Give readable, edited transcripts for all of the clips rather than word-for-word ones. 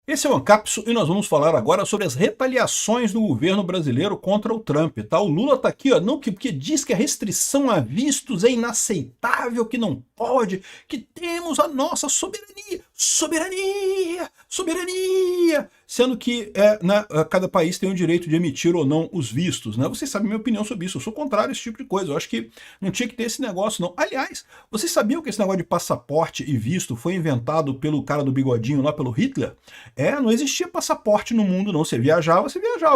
Esse é o Ancapso e nós vamos falar agora sobre as retaliações do governo brasileiro contra o Trump, tá? O Lula tá aqui, ó, não porque diz que a restrição a vistos é inaceitável, que não pode, que temos a nossa soberania, soberania, soberania, sendo que cada país tem o direito de emitir ou não os vistos, né? Vocês sabem a minha opinião sobre isso, eu sou contrário a esse tipo de coisa, eu acho que não tinha que ter esse negócio, não. Aliás, vocês sabiam que esse negócio de passaporte e visto foi inventado pelo cara do bigodinho lá, pelo Hitler? Não existia passaporte no mundo, não. Você viajava,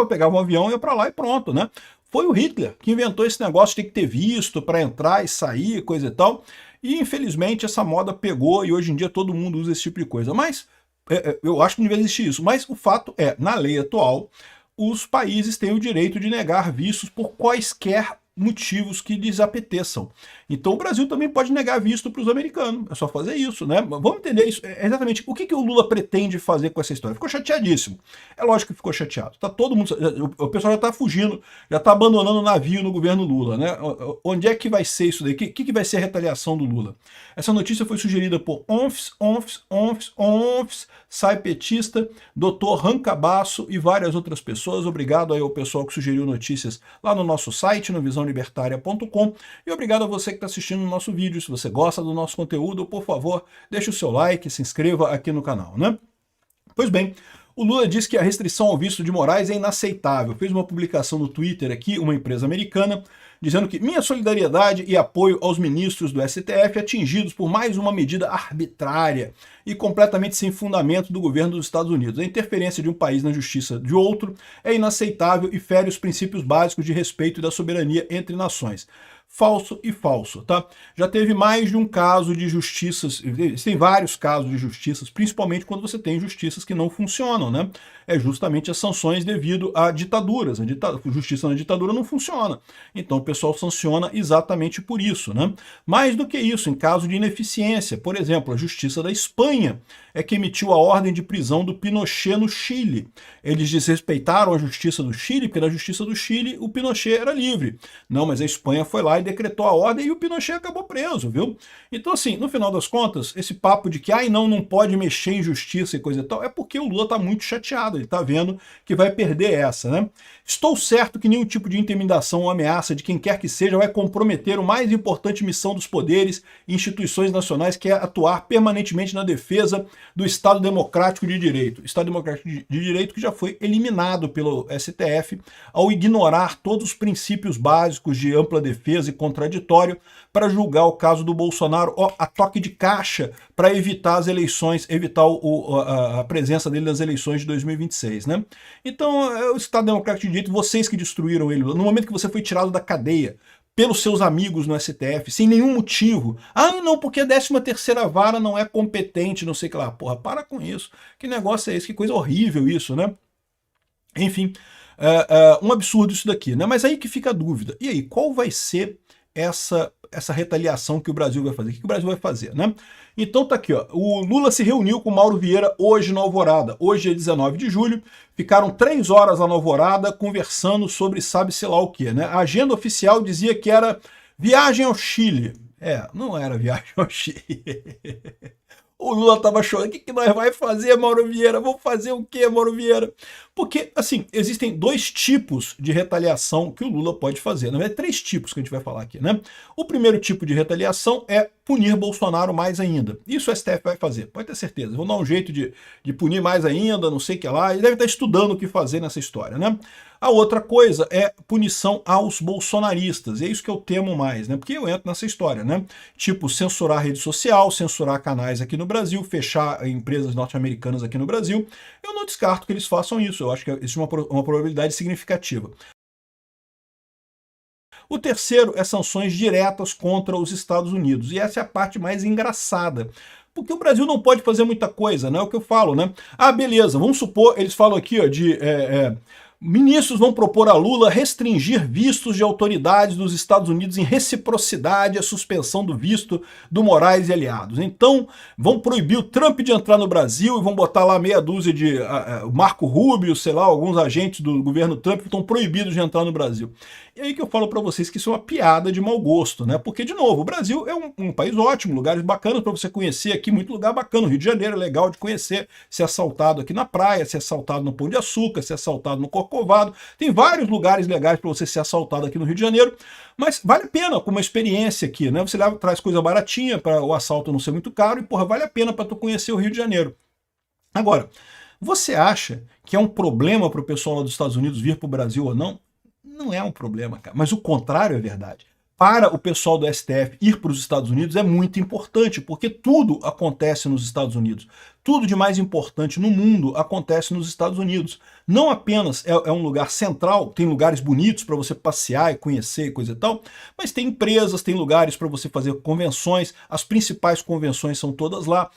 pegava um avião, ia para lá e pronto, né? Foi o Hitler que inventou esse negócio de ter que ter visto para entrar e sair, coisa e tal. E infelizmente essa moda pegou e hoje em dia todo mundo usa esse tipo de coisa. Mas eu acho que não devia existir isso. Mas o fato é, na lei atual, os países têm o direito de negar vistos por quaisquer motivos que lhes apeteçam. Então o Brasil também pode negar visto para os americanos, é só fazer isso, né? Vamos entender isso, exatamente o que o Lula pretende fazer com essa história. Ficou chateadíssimo, é lógico que ficou chateado, tá todo mundo, o pessoal já está fugindo, já está abandonando o navio no governo Lula, né? Onde é que vai ser isso daí? O que vai ser a retaliação do Lula? Essa notícia foi sugerida por Onfs, Sai Petista, Dr. Rancabasso e várias outras pessoas. Obrigado aí ao pessoal que sugeriu notícias lá no nosso site, no visãolibertaria.com, e obrigado a você que está assistindo o nosso vídeo. Se você gosta do nosso conteúdo, por favor, deixe o seu like, se inscreva aqui no canal, né? Pois bem, o Lula diz que a restrição ao visto de Moraes é inaceitável. Fez uma publicação no Twitter aqui, uma empresa americana, dizendo que minha solidariedade e apoio aos ministros do STF atingidos por mais uma medida arbitrária e completamente sem fundamento do governo dos Estados Unidos. A interferência de um país na justiça de outro é inaceitável e fere os princípios básicos de respeito e da soberania entre nações. Falso e falso, tá? Já teve mais de um caso de justiças, tem vários casos de justiças, principalmente quando você tem justiças que não funcionam, né? É justamente as sanções devido a ditaduras. A justiça na ditadura não funciona. Então o pessoal sanciona exatamente por isso, né? Mais do que isso, em caso de ineficiência, por exemplo, a justiça da Espanha é que emitiu a ordem de prisão do Pinochet no Chile. Eles desrespeitaram a justiça do Chile, porque na justiça do Chile o Pinochet era livre. Não, mas a Espanha foi lá e decretou a ordem e o Pinochet acabou preso, viu? Então, assim, no final das contas, esse papo de que, não pode mexer em justiça e coisa e tal, é porque o Lula tá muito chateado, ele tá vendo que vai perder essa, né? Estou certo que nenhum tipo de intimidação ou ameaça de quem quer que seja vai comprometer a mais importante missão dos poderes e instituições nacionais, que é atuar permanentemente na defesa do Estado Democrático de Direito. Estado Democrático de Direito que já foi eliminado pelo STF ao ignorar todos os princípios básicos de ampla defesa e contraditório para julgar o caso do Bolsonaro a toque de caixa para evitar as eleições, evitar a presença dele nas eleições de 2026, né? Então, o Estado Democrático de Direito, vocês que destruíram ele, no momento que você foi tirado da cadeia pelos seus amigos no STF, sem nenhum motivo. Não, porque a 13ª vara não é competente, não sei o que lá. Porra, para com isso. Que negócio é esse? Que coisa horrível isso, né? Enfim, um absurdo isso daqui, né? Mas aí que fica a dúvida. E aí, qual vai ser essa retaliação que o Brasil vai fazer? O que o Brasil vai fazer, né? Então tá aqui, ó. O Lula se reuniu com o Mauro Vieira hoje na Alvorada. Hoje é 19 de julho. Ficaram 3 horas lá na Alvorada conversando sobre sabe-se lá o que, né? A agenda oficial dizia que era viagem ao Chile. Não era viagem ao Chile. O Lula tava chorando. O que nós vai fazer, Mauro Vieira? Vamos fazer o quê, Mauro Vieira? Porque, assim, existem 2 tipos de retaliação que o Lula pode fazer. Na verdade, 3 tipos que a gente vai falar aqui, né? O primeiro tipo de retaliação é punir Bolsonaro mais ainda. Isso o STF vai fazer, pode ter certeza. Vão dar um jeito de punir mais ainda, não sei o que lá. Ele deve estar estudando o que fazer nessa história, né? A outra coisa é punição aos bolsonaristas. E é isso que eu temo mais, né? Porque eu entro nessa história, né? Tipo, censurar a rede social, censurar canais aqui no Brasil, fechar empresas norte-americanas aqui no Brasil. Eu não descarto que eles façam isso. Eu acho que existe uma probabilidade significativa. O terceiro é sanções diretas contra os Estados Unidos. E essa é a parte mais engraçada. Porque o Brasil não pode fazer muita coisa, né? É o que eu falo, né? Beleza, vamos supor, eles falam aqui, ó, de Ministros vão propor a Lula restringir vistos de autoridades dos Estados Unidos em reciprocidade à suspensão do visto do Moraes e aliados. Então, vão proibir o Trump de entrar no Brasil e vão botar lá meia dúzia de Marco Rubio, sei lá, alguns agentes do governo Trump que estão proibidos de entrar no Brasil. E aí que eu falo para vocês que isso é uma piada de mau gosto, né? Porque, de novo, o Brasil é um país ótimo, lugares bacanas para você conhecer aqui, muito lugar bacana. O Rio de Janeiro é legal de conhecer, ser assaltado aqui na praia, ser assaltado no Pão de Açúcar, ser assaltado no Corcovado. Tem vários lugares legais para você ser assaltado aqui no Rio de Janeiro, mas vale a pena como uma experiência aqui, né? Você leva, traz coisa baratinha para o assalto não ser muito caro e, porra, vale a pena para tu conhecer o Rio de Janeiro. Agora, você acha que é um problema para o pessoal lá dos Estados Unidos vir para o Brasil ou não? Não é um problema, cara, mas o contrário é verdade. Para o pessoal do STF ir para os Estados Unidos é muito importante, porque tudo acontece nos Estados Unidos. Tudo de mais importante no mundo acontece nos Estados Unidos. Não apenas é um lugar central, tem lugares bonitos para você passear e conhecer e coisa e tal, mas tem empresas, tem lugares para você fazer convenções, as principais convenções são todas lá.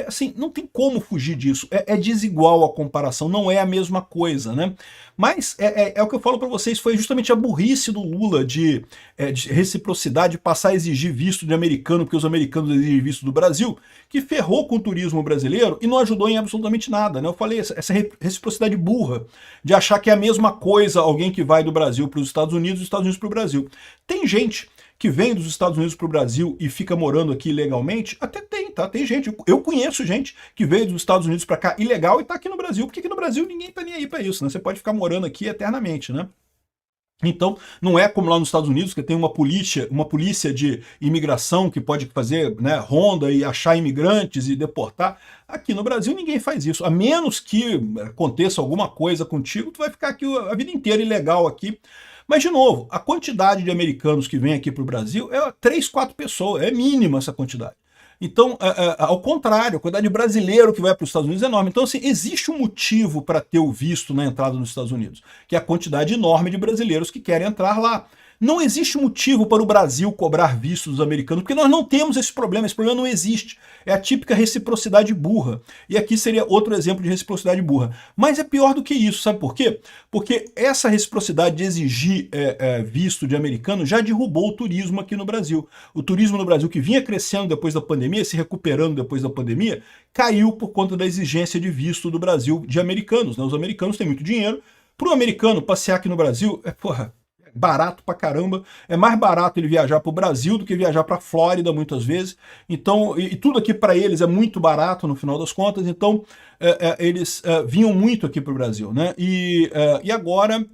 Assim, não tem como fugir disso, é desigual a comparação, não é a mesma coisa, né? Mas é o que eu falo para vocês, foi justamente a burrice do Lula de reciprocidade, passar a exigir visto de americano, porque os americanos exigem visto do Brasil, que ferrou com o turismo brasileiro e não ajudou em absolutamente nada, né? Eu falei, essa reciprocidade burra de achar que é a mesma coisa alguém que vai do Brasil para os Estados Unidos e dos Estados Unidos para o Brasil. Tem gente que vem dos Estados Unidos para o Brasil e fica morando aqui ilegalmente? Até tem, tá? Tem gente, eu conheço gente que veio dos Estados Unidos para cá ilegal e está aqui no Brasil, porque aqui no Brasil ninguém tá nem aí para isso, né? Você pode ficar morando aqui eternamente, né? Então, não é como lá nos Estados Unidos, que tem uma polícia de imigração que pode fazer, né, ronda e achar imigrantes e deportar. Aqui no Brasil ninguém faz isso. A menos que aconteça alguma coisa contigo, tu vai ficar aqui a vida inteira ilegal aqui. Mas, de novo, a quantidade de americanos que vem aqui para o Brasil é 3, 4 pessoas, é mínima essa quantidade. Então, ao contrário, a quantidade de brasileiro que vai para os Estados Unidos é enorme. Então, assim, existe um motivo para ter o visto na entrada nos Estados Unidos, que é a quantidade enorme de brasileiros que querem entrar lá. Não existe motivo para o Brasil cobrar visto dos americanos, porque nós não temos esse problema não existe. É a típica reciprocidade burra. E aqui seria outro exemplo de reciprocidade burra. Mas é pior do que isso, sabe por quê? Porque essa reciprocidade de exigir visto de americano já derrubou o turismo aqui no Brasil. O turismo no Brasil, que vinha crescendo depois da pandemia, se recuperando depois da pandemia, caiu por conta da exigência de visto do Brasil de americanos, né? Os americanos têm muito dinheiro. Para o americano passear aqui no Brasil, barato pra caramba, é mais barato ele viajar para o Brasil do que viajar para a Flórida muitas vezes, então, e tudo aqui para eles é muito barato no final das contas, então eles vinham muito aqui para o Brasil, né? E agora,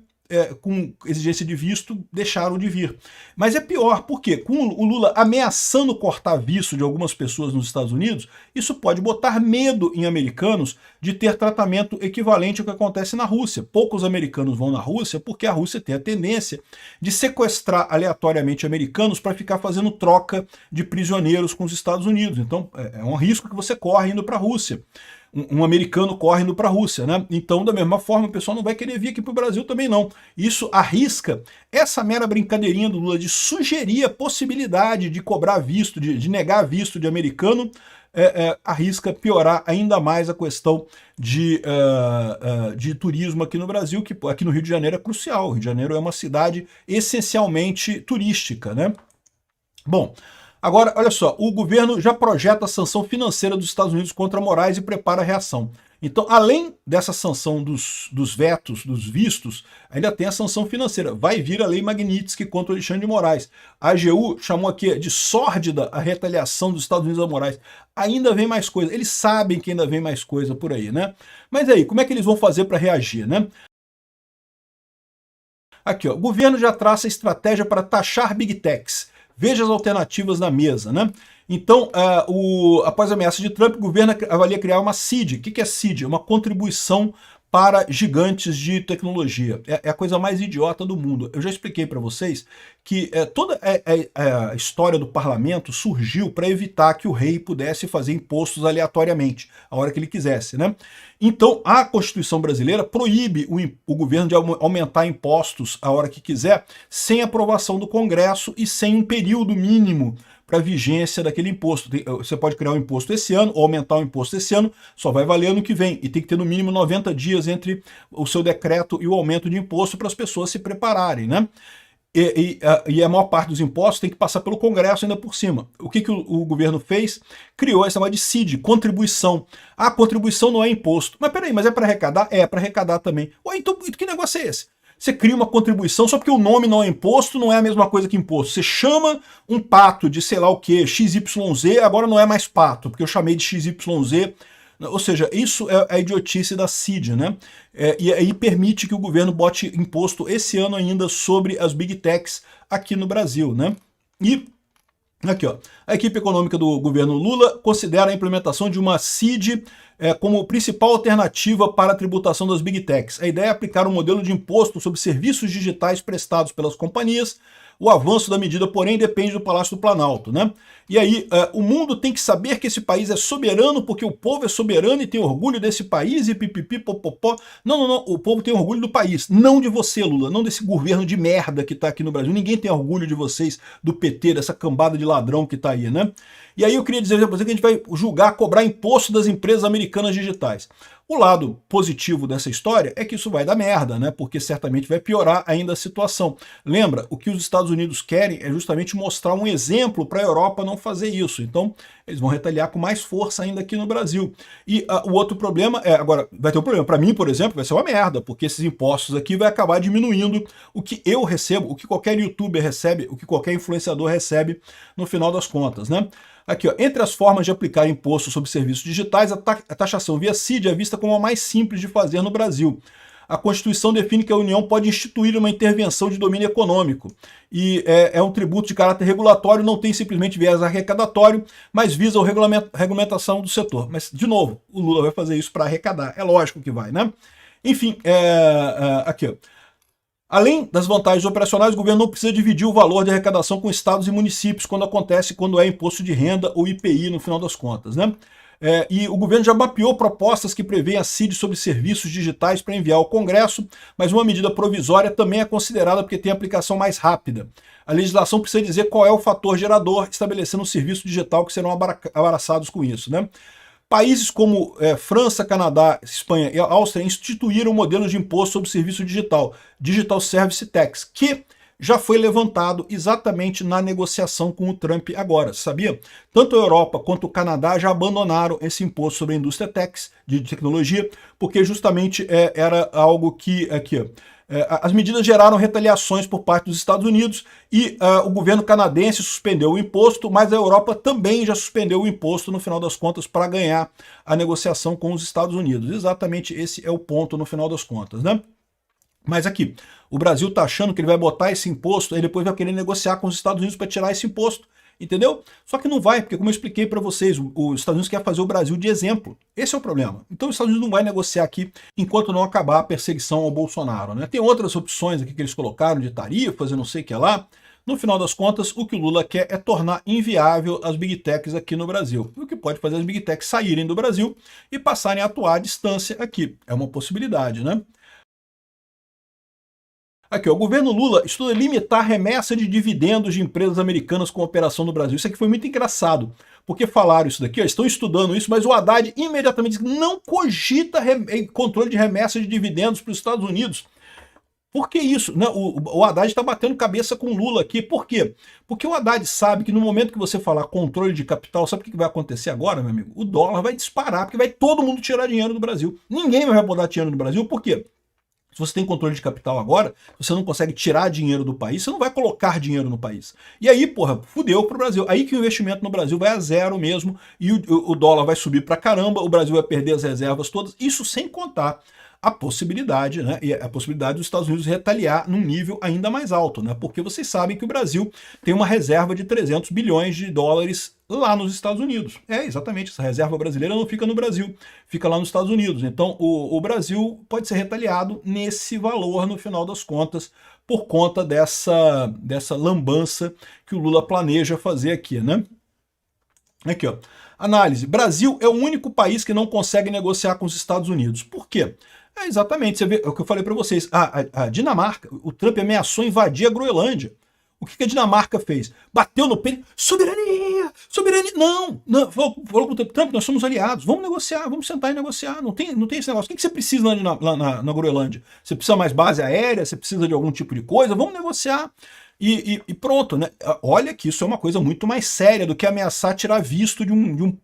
com exigência de visto, deixaram de vir. Mas é pior, por quê? Com o Lula ameaçando cortar visto de algumas pessoas nos Estados Unidos, isso pode botar medo em americanos de ter tratamento equivalente ao que acontece na Rússia. Poucos americanos vão na Rússia porque a Rússia tem a tendência de sequestrar aleatoriamente americanos para ficar fazendo troca de prisioneiros com os Estados Unidos. Então é um risco que você corre indo para a Rússia. Um americano corre indo para a Rússia, né? Então, da mesma forma, o pessoal não vai querer vir aqui para o Brasil também não. Isso arrisca essa mera brincadeirinha do Lula de sugerir a possibilidade de cobrar visto, de negar visto de americano, arrisca piorar ainda mais a questão de turismo aqui no Brasil, que aqui no Rio de Janeiro é crucial. O Rio de Janeiro é uma cidade essencialmente turística, né? Bom, agora, olha só, o governo já projeta a sanção financeira dos Estados Unidos contra Moraes e prepara a reação. Então, além dessa sanção dos vetos, dos vistos, ainda tem a sanção financeira. Vai vir a lei Magnitsky contra o Alexandre de Moraes. A AGU chamou aqui de sórdida a retaliação dos Estados Unidos a Moraes. Ainda vem mais coisa. Eles sabem que ainda vem mais coisa por aí, né? Mas aí, como é que eles vão fazer para reagir, né? Aqui, ó, o governo já traça estratégia para taxar Big Techs. Veja as alternativas na mesa, né? Então, após a ameaça de Trump, o governo avalia criar uma CID. O que é CID? Uma contribuição para gigantes de tecnologia. É a coisa mais idiota do mundo. Eu já expliquei para vocês que toda a história do parlamento surgiu para evitar que o rei pudesse fazer impostos aleatoriamente, a hora que ele quisesse, né? Então, a Constituição brasileira proíbe o governo de aumentar impostos a hora que quiser, sem aprovação do Congresso e sem um período mínimo para a vigência daquele imposto. Você pode criar um imposto esse ano ou aumentar o imposto esse ano, só vai valer ano que vem. E tem que ter no mínimo 90 dias entre o seu decreto e o aumento de imposto para as pessoas se prepararem, né? E a maior parte dos impostos tem que passar pelo Congresso ainda por cima. O que o governo fez? Criou essa chamada de CID, contribuição. Ah, contribuição não é imposto. Mas peraí, mas é para arrecadar? É para arrecadar também. Ué, então que negócio é esse? Você cria uma contribuição só porque o nome não é imposto, não é a mesma coisa que imposto. Você chama um pato de sei lá o que, XYZ, agora não é mais pato, porque eu chamei de XYZ. Ou seja, isso é a idiotice da CID, né? E aí permite que o governo bote imposto esse ano ainda sobre as Big Techs aqui no Brasil, né? E aqui, ó, a equipe econômica do governo Lula considera a implementação de uma CID como principal alternativa para a tributação das Big Techs. A ideia é aplicar um modelo de imposto sobre serviços digitais prestados pelas companhias. O avanço da medida, porém, depende do Palácio do Planalto, né? E aí, o mundo tem que saber que esse país é soberano porque o povo é soberano e tem orgulho desse país e pipipi, popopó. Não, não, não. O povo tem orgulho do país, não de você, Lula, não desse governo de merda que tá aqui no Brasil. Ninguém tem orgulho de vocês, do PT, dessa cambada de ladrão que tá aí, né? E aí eu queria dizer para você que a gente vai julgar, cobrar imposto das empresas americanas digitais. O lado positivo dessa história é que isso vai dar merda, né? Porque certamente vai piorar ainda a situação. Lembra, o que os Estados Unidos querem é justamente mostrar um exemplo para a Europa não fazer isso. Então, eles vão retaliar com mais força ainda aqui no Brasil. E o outro problema agora, vai ter um problema. Para mim, por exemplo, vai ser uma merda, porque esses impostos aqui vai acabar diminuindo o que eu recebo, o que qualquer youtuber recebe, o que qualquer influenciador recebe no final das contas, né? Aqui, ó, entre as formas de aplicar imposto sobre serviços digitais, a taxação via CID é vista como a mais simples de fazer no Brasil. A Constituição define que a União pode instituir uma intervenção de domínio econômico. E é um tributo de caráter regulatório, não tem simplesmente viés arrecadatório, mas visa a regulamentação do setor. Mas, de novo, o Lula vai fazer isso para arrecadar. É lógico que vai, né? Enfim, aqui, ó. Além das vantagens operacionais, o governo não precisa dividir o valor de arrecadação com estados e municípios quando é imposto de renda ou IPI no final das contas, né? E o governo já mapeou propostas que prevêem a CID sobre serviços digitais para enviar ao Congresso, mas uma medida provisória também é considerada porque tem aplicação mais rápida. A legislação precisa dizer qual é o fator gerador, estabelecendo um serviço digital que serão abraçados com isso, né? Países como França, Canadá, Espanha e Áustria instituíram um modelo de imposto sobre serviço digital, Digital Service Tax, que já foi levantado exatamente na negociação com o Trump agora, sabia? Tanto a Europa quanto o Canadá já abandonaram esse imposto sobre a indústria tax, de tecnologia, porque justamente era algo que, aqui, as medidas geraram retaliações por parte dos Estados Unidos e o governo canadense suspendeu o imposto, mas a Europa também já suspendeu o imposto no final das contas para ganhar a negociação com os Estados Unidos. Exatamente esse é o ponto no final das contas, né? Mas aqui, o Brasil está achando que ele vai botar esse imposto e depois vai querer negociar com os Estados Unidos para tirar esse imposto. Entendeu? Só que não vai, porque como eu expliquei para vocês, os Estados Unidos quer fazer o Brasil de exemplo. Esse é o problema. Então os Estados Unidos não vai negociar aqui enquanto não acabar a perseguição ao Bolsonaro, né? Tem outras opções aqui que eles colocaram de tarifas e não sei o que lá. No final das contas, o que o Lula quer é tornar inviável as Big Techs aqui no Brasil. O que pode fazer as Big Techs saírem do Brasil e passarem a atuar à distância aqui. É uma possibilidade, né? Aqui, ó, o governo Lula estuda limitar a remessa de dividendos de empresas americanas com operação no Brasil. Isso aqui foi muito engraçado, porque falaram isso daqui, ó, estão estudando isso, mas o Haddad imediatamente disse que não cogita controle de remessa de dividendos para os Estados Unidos. Por que isso? Não, o Haddad está batendo cabeça com o Lula aqui. Por quê? Porque o Haddad sabe que no momento que você falar controle de capital, sabe o que vai acontecer agora, meu amigo? O dólar vai disparar, porque vai todo mundo tirar dinheiro do Brasil. Ninguém vai botar dinheiro no Brasil, por quê? Se você tem controle de capital agora, você não consegue tirar dinheiro do país, você não vai colocar dinheiro no país. E aí, porra, fudeu pro Brasil. Aí que o investimento no Brasil vai a zero mesmo, e o dólar vai subir pra caramba, o Brasil vai perder as reservas todas, isso sem contar a possibilidade, né, e a possibilidade dos Estados Unidos retaliar num nível ainda mais alto, né, porque vocês sabem que o Brasil tem uma reserva de 300 bilhões de dólares lá nos Estados Unidos. Exatamente, essa reserva brasileira não fica no Brasil, fica lá nos Estados Unidos. Então o Brasil pode ser retaliado nesse valor no final das contas, por conta dessa lambança que o Lula planeja fazer aqui, né? Aqui, ó. Análise. Brasil é o único país que não consegue negociar com os Estados Unidos. Por quê? Exatamente, você vê, é o que eu falei para vocês. A Dinamarca, o Trump ameaçou invadir a Groenlândia. O que a Dinamarca fez? Bateu no peito, soberania, soberania. Não, falou com o Trump, nós somos aliados, vamos negociar, vamos sentar e negociar. Não tem esse negócio. O que você precisa lá na Groenlândia? Você precisa mais base aérea? Você precisa de algum tipo de coisa? Vamos negociar. E pronto, né? Olha que isso é uma coisa muito mais séria do que ameaçar tirar visto de um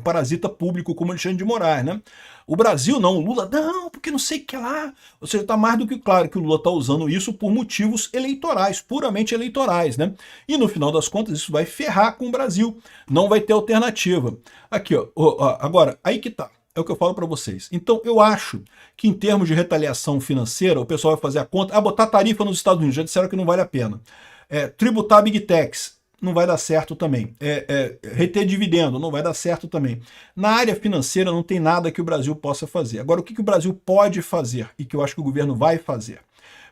parasita público como Alexandre de Moraes, né? O Brasil não, o Lula não, porque não sei o que lá. Ou seja, está mais do que claro que o Lula está usando isso por motivos eleitorais, puramente eleitorais, né? E no final das contas isso vai ferrar com o Brasil, não vai ter alternativa. Aqui, ó, agora, aí que tá. É o que eu falo para vocês. Então, eu acho que em termos de retaliação financeira, o pessoal vai fazer a conta, botar tarifa nos Estados Unidos, já disseram que não vale a pena. Tributar Big Techs, não vai dar certo também. Reter dividendo, não vai dar certo também. Na área financeira não tem nada que o Brasil possa fazer. Agora, o que o Brasil pode fazer e que eu acho que o governo vai fazer?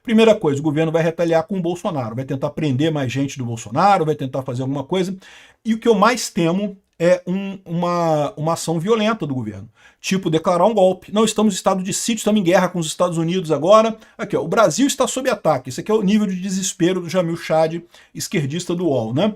Primeira coisa, o governo vai retaliar com o Bolsonaro, vai tentar prender mais gente do Bolsonaro, vai tentar fazer alguma coisa. E o que eu mais temo é uma ação violenta do governo, tipo declarar um golpe. Não, estamos em estado de sítio, estamos em guerra com os Estados Unidos agora. Aqui, ó, o Brasil está sob ataque. Esse aqui é o nível de desespero do Jamil Chad, esquerdista do UOL, né?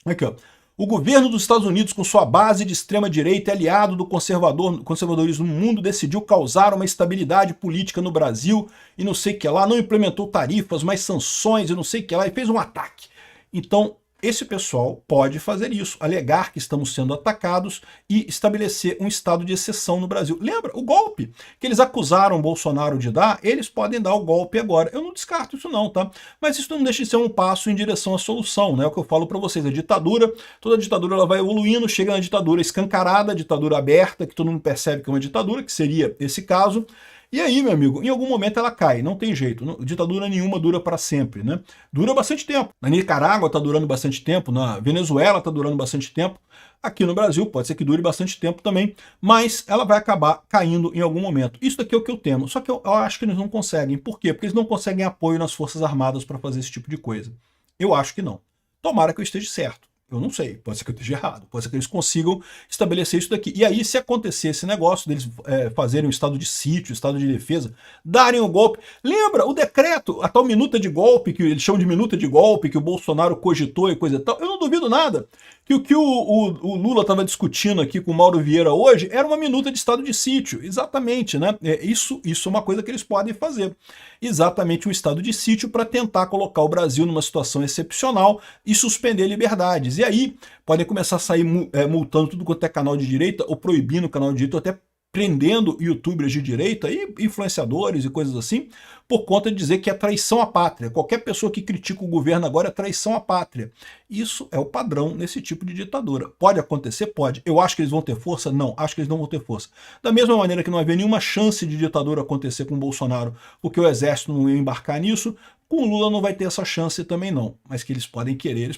Aqui, ó. O governo dos Estados Unidos, com sua base de extrema-direita e aliado do conservadorismo no mundo, decidiu causar uma estabilidade política no Brasil e não sei o que lá, não implementou tarifas, mas sanções e não sei o que lá, e fez um ataque. Então, esse pessoal pode fazer isso, alegar que estamos sendo atacados e estabelecer um estado de exceção no Brasil. Lembra? O golpe que eles acusaram o Bolsonaro de dar, eles podem dar o golpe agora. Eu não descarto isso não, tá? Mas isso não deixa de ser um passo em direção à solução, né? É o que eu falo para vocês, a ditadura, toda ditadura ela vai evoluindo, chega na ditadura escancarada, ditadura aberta, que todo mundo percebe que é uma ditadura, que seria esse caso. E aí, meu amigo, em algum momento ela cai, não tem jeito. Ditadura nenhuma dura para sempre, né? Dura bastante tempo. Na Nicarágua está durando bastante tempo, na Venezuela está durando bastante tempo. Aqui no Brasil pode ser que dure bastante tempo também, mas ela vai acabar caindo em algum momento. Isso daqui é o que eu temo. Só que eu acho que eles não conseguem. Por quê? Porque eles não conseguem apoio nas Forças Armadas para fazer esse tipo de coisa. Eu acho que não. Tomara que eu esteja certo. Eu não sei, pode ser que eu esteja errado, pode ser que eles consigam estabelecer isso daqui. E aí, se acontecer esse negócio deles fazerem um estado de sítio, estado de defesa, darem o golpe. Lembra o decreto, a tal minuta de golpe, que eles chamam de minuta de golpe, que o Bolsonaro cogitou e coisa e tal. Eu não duvido nada que o que o Lula estava discutindo aqui com o Mauro Vieira hoje era uma minuta de estado de sítio. Exatamente, né? Isso é uma coisa que eles podem fazer. Exatamente um estado de sítio para tentar colocar o Brasil numa situação excepcional e suspender liberdades. E aí podem começar a sair multando tudo quanto é canal de direita, ou proibindo o canal de direita, ou até prendendo youtubers de direita e influenciadores e coisas assim, por conta de dizer que é traição à pátria. Qualquer pessoa que critica o governo agora é traição à pátria. Isso é o padrão nesse tipo de ditadura. Pode acontecer? Pode. Eu acho que eles vão ter força? Não. Acho que eles não vão ter força. Da mesma maneira que não havia nenhuma chance de ditadura acontecer com o Bolsonaro, porque o exército não ia embarcar nisso, com o Lula não vai ter essa chance também não. Mas que eles podem querer,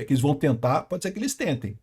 que eles vão tentar, pode ser que eles tentem.